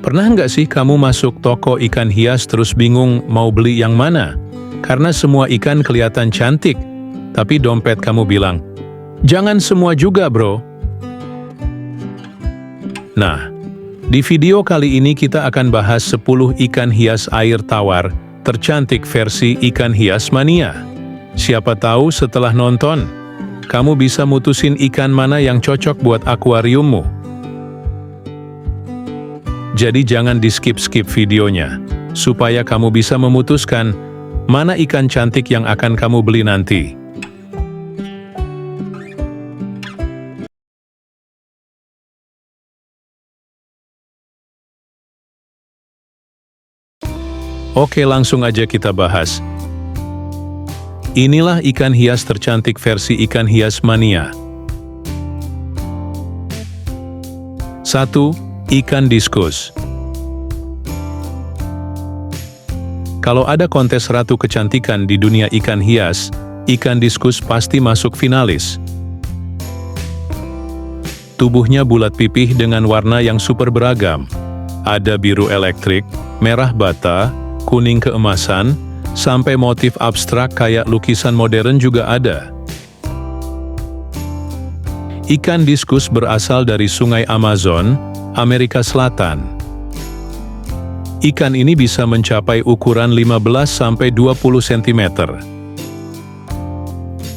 Pernah nggak sih kamu masuk toko ikan hias terus bingung mau beli yang mana? Karena semua ikan kelihatan cantik, tapi dompet kamu bilang, "Jangan semua juga, bro." Nah, di video kali ini kita akan bahas 10 ikan hias air tawar tercantik versi ikan hias mania. Siapa tahu setelah nonton, kamu bisa mutusin ikan mana yang cocok buat akuariummu. Jadi jangan di-skip videonya, supaya kamu bisa memutuskan mana ikan cantik yang akan kamu beli nanti. Oke, langsung aja kita bahas. Inilah ikan hias tercantik versi ikan hias mania. 1. Ikan diskus. Kalau ada kontes ratu kecantikan di dunia ikan hias, ikan diskus pasti masuk finalis. Tubuhnya bulat pipih dengan warna yang super beragam. Ada biru elektrik, merah bata, kuning keemasan, sampai motif abstrak kayak lukisan modern juga ada. Ikan diskus berasal dari Sungai Amazon, Amerika Selatan. Ikan ini bisa mencapai ukuran 15–20 cm.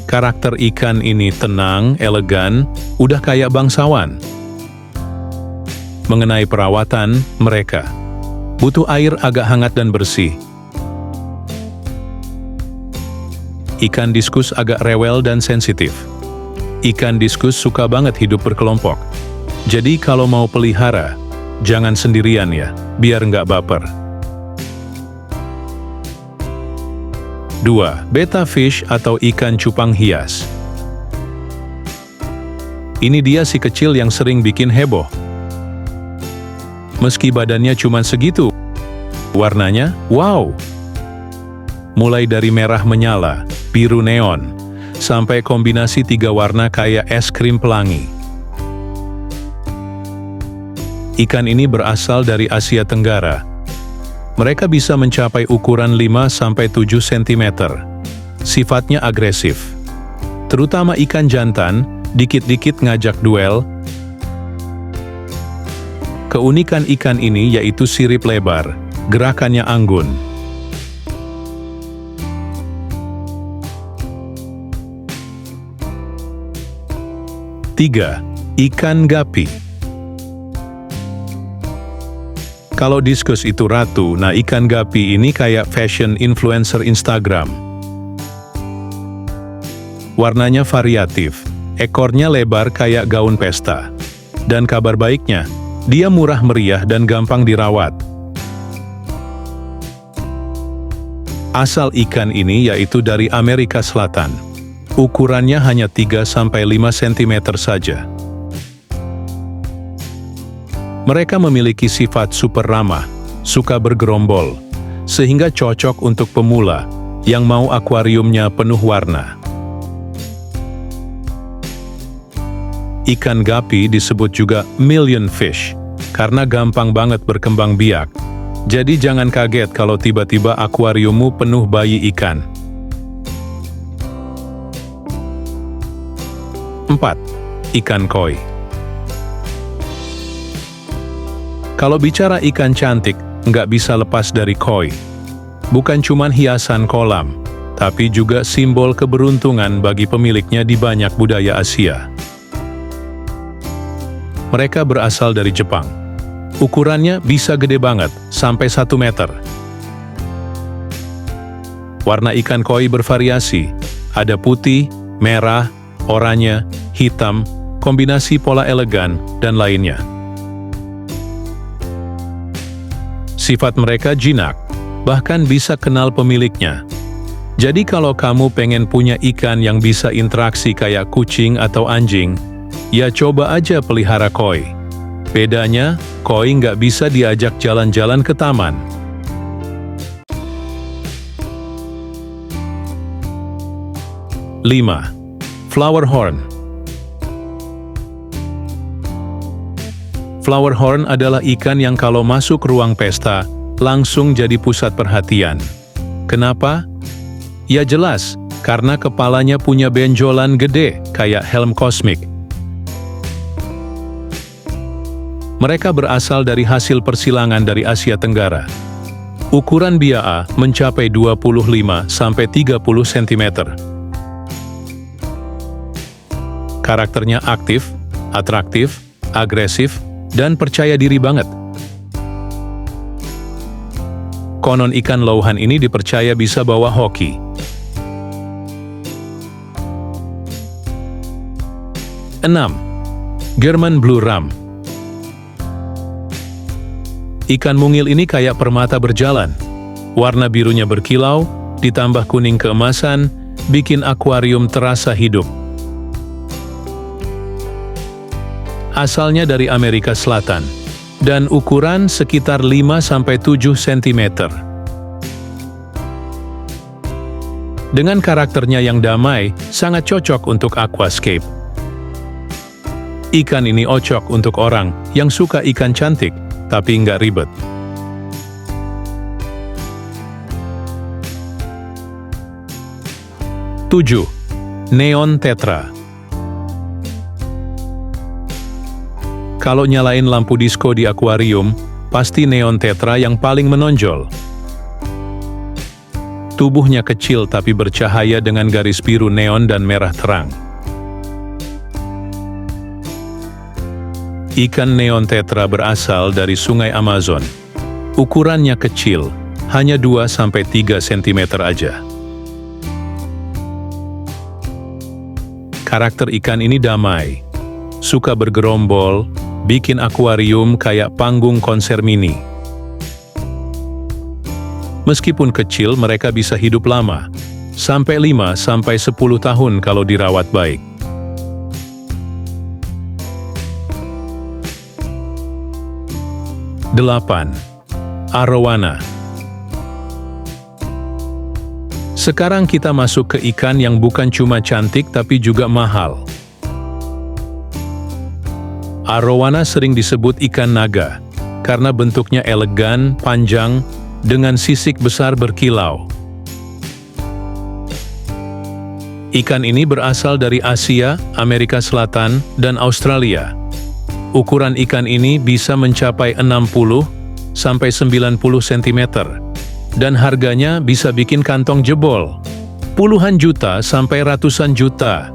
Karakter ikan ini tenang, elegan, udah kayak bangsawan. Mengenai perawatan, mereka butuh air agak hangat dan bersih. Ikan diskus agak rewel dan sensitif. Ikan diskus suka banget hidup berkelompok. Jadi kalau mau pelihara, jangan sendirian ya, biar nggak baper. 2. Betta fish atau ikan cupang hias. Ini dia si kecil yang sering bikin heboh. Meski badannya cuma segitu, warnanya, wow! Mulai dari merah menyala, biru neon, sampai kombinasi 3 warna kayak es krim pelangi. Ikan ini berasal dari Asia Tenggara. Mereka bisa mencapai ukuran 5–7 cm. Sifatnya agresif. Terutama ikan jantan, dikit-dikit ngajak duel. Keunikan ikan ini yaitu sirip lebar, gerakannya anggun. 3. Ikan gapi. Kalau diskus itu ratu, nah ikan gapi ini kayak fashion influencer Instagram. Warnanya variatif, ekornya lebar kayak gaun pesta. Dan kabar baiknya, dia murah meriah dan gampang dirawat. Asal ikan ini yaitu dari Amerika Selatan. Ukurannya hanya 3–5 cm saja. Mereka memiliki sifat super ramah, suka bergerombol, sehingga cocok untuk pemula yang mau akuariumnya penuh warna. Ikan gapi disebut juga million fish, karena gampang banget berkembang biak. Jadi jangan kaget kalau tiba-tiba akuariummu penuh bayi ikan. 4. Ikan koi. Kalau bicara ikan cantik, nggak bisa lepas dari koi. Bukan cuma hiasan kolam, tapi juga simbol keberuntungan bagi pemiliknya di banyak budaya Asia. Mereka berasal dari Jepang. Ukurannya bisa gede banget, sampai 1 meter. Warna ikan koi bervariasi, ada putih, merah, oranye, hitam, kombinasi pola elegan, dan lainnya. Sifat mereka jinak, bahkan bisa kenal pemiliknya. Jadi kalau kamu pengen punya ikan yang bisa interaksi kayak kucing atau anjing, ya coba aja pelihara koi. Bedanya, koi nggak bisa diajak jalan-jalan ke taman. 5. Flower horn. Flowerhorn adalah ikan yang kalau masuk ruang pesta, langsung jadi pusat perhatian. Kenapa? Ya jelas, karena kepalanya punya benjolan gede, kayak helm kosmik. Mereka berasal dari hasil persilangan dari Asia Tenggara. Ukuran biaa mencapai 25-30 cm. Karakternya aktif, atraktif, agresif, dan percaya diri banget. Konon ikan lauhan ini dipercaya bisa bawa hoki. 6. German Blue Ram. Ikan mungil ini kayak permata berjalan. Warna birunya berkilau, ditambah kuning keemasan, bikin akuarium terasa hidup. Asalnya dari Amerika Selatan, dan ukuran sekitar 5-7 cm. Dengan karakternya yang damai, sangat cocok untuk aquascape. Ikan ini ocok untuk orang yang suka ikan cantik, tapi nggak ribet. Tujuh. Neon Tetra. Kalau nyalain lampu disko di akuarium, pasti neon tetra yang paling menonjol. Tubuhnya kecil tapi bercahaya dengan garis biru neon dan merah terang. Ikan neon tetra berasal dari Sungai Amazon. Ukurannya kecil, hanya 2-3 cm aja. Karakter ikan ini damai, suka bergerombol, bikin akuarium kayak panggung konser mini. Meskipun kecil, mereka bisa hidup lama, sampai 5-10 tahun kalau dirawat baik. Delapan. Arowana. Sekarang kita masuk ke ikan yang bukan cuma cantik tapi juga mahal. Arowana sering disebut ikan naga, karena bentuknya elegan, panjang, dengan sisik besar berkilau. Ikan ini berasal dari Asia, Amerika Selatan, dan Australia. Ukuran ikan ini bisa mencapai 60-90 cm, dan harganya bisa bikin kantong jebol. Puluhan juta sampai ratusan juta.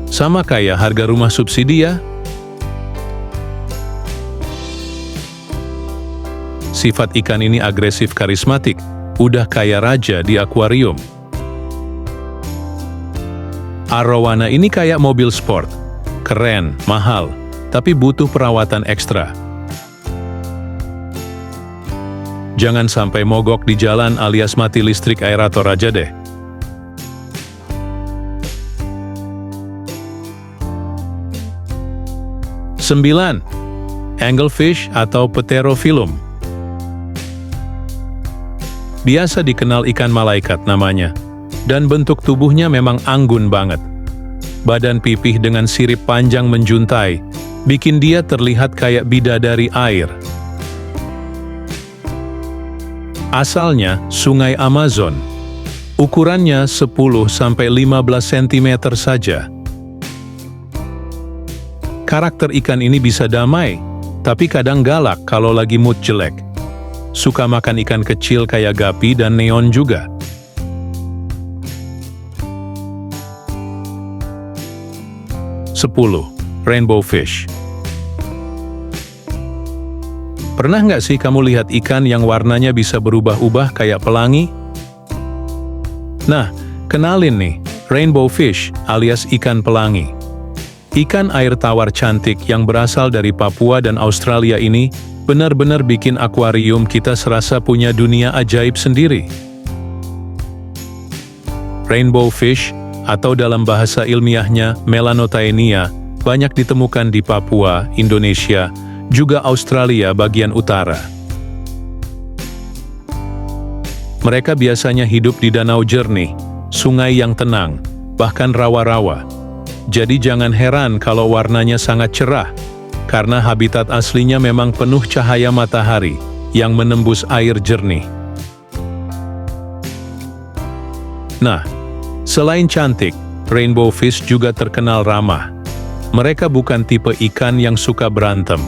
Sama kayak harga rumah subsidi ya. Sifat ikan ini agresif karismatik, udah kayak raja di akuarium. Arowana ini kayak mobil sport, keren, mahal, tapi butuh perawatan ekstra. Jangan sampai mogok di jalan alias mati listrik aerator aja deh. Sembilan. Anglefish atau Pterophyllum. Biasa dikenal ikan malaikat namanya, dan bentuk tubuhnya memang anggun banget. Badan pipih dengan sirip panjang menjuntai, bikin dia terlihat kayak bidadari air. Asalnya Sungai Amazon, ukurannya 10-15 cm saja. Karakter ikan ini bisa damai, tapi kadang galak kalau lagi mood jelek. Suka makan ikan kecil kayak gapi dan neon juga. Sepuluh. Rainbow fish. Pernah nggak sih kamu lihat ikan yang warnanya bisa berubah-ubah kayak pelangi? Nah, kenalin nih, rainbow fish alias ikan pelangi. Ikan air tawar cantik yang berasal dari Papua dan Australia ini benar-benar bikin akuarium kita serasa punya dunia ajaib sendiri. Rainbow fish, atau dalam bahasa ilmiahnya Melanotaenia, banyak ditemukan di Papua, Indonesia, juga Australia bagian utara. Mereka biasanya hidup di danau jernih, sungai yang tenang, bahkan rawa-rawa. Jadi jangan heran kalau warnanya sangat cerah, karena habitat aslinya memang penuh cahaya matahari yang menembus air jernih. Nah, selain cantik, rainbow fish juga terkenal ramah. Mereka bukan tipe ikan yang suka berantem.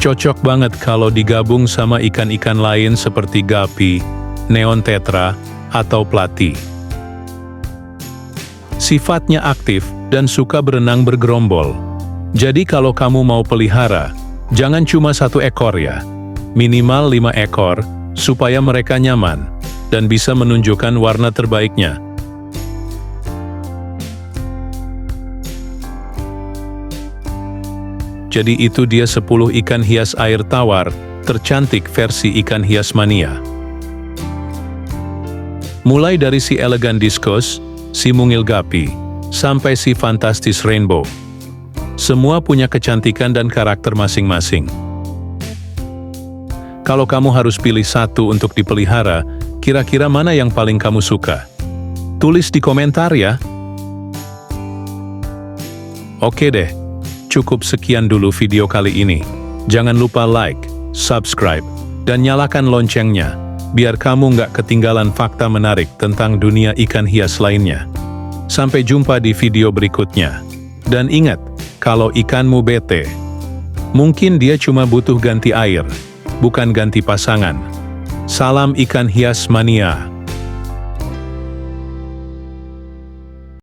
Cocok banget kalau digabung sama ikan-ikan lain seperti guppy, neon tetra, atau platy. Sifatnya aktif dan suka berenang bergerombol. Jadi kalau kamu mau pelihara, jangan cuma 1 ekor ya. Minimal 5 ekor, supaya mereka nyaman dan bisa menunjukkan warna terbaiknya. Jadi itu dia 10 ikan hias air tawar tercantik versi ikan hias mania. Mulai dari si elegan discus, si mungil guppy, sampai si fantastis rainbow. Semua punya kecantikan dan karakter masing-masing. Kalau kamu harus pilih satu untuk dipelihara, kira-kira mana yang paling kamu suka? Tulis di komentar ya. Oke deh. Cukup sekian dulu video kali ini. Jangan lupa like, subscribe, dan nyalakan loncengnya, biar kamu nggak ketinggalan fakta menarik tentang dunia ikan hias lainnya. Sampai jumpa di video berikutnya. Dan ingat, kalau ikanmu bete, mungkin dia cuma butuh ganti air, bukan ganti pasangan. Salam ikan hias mania.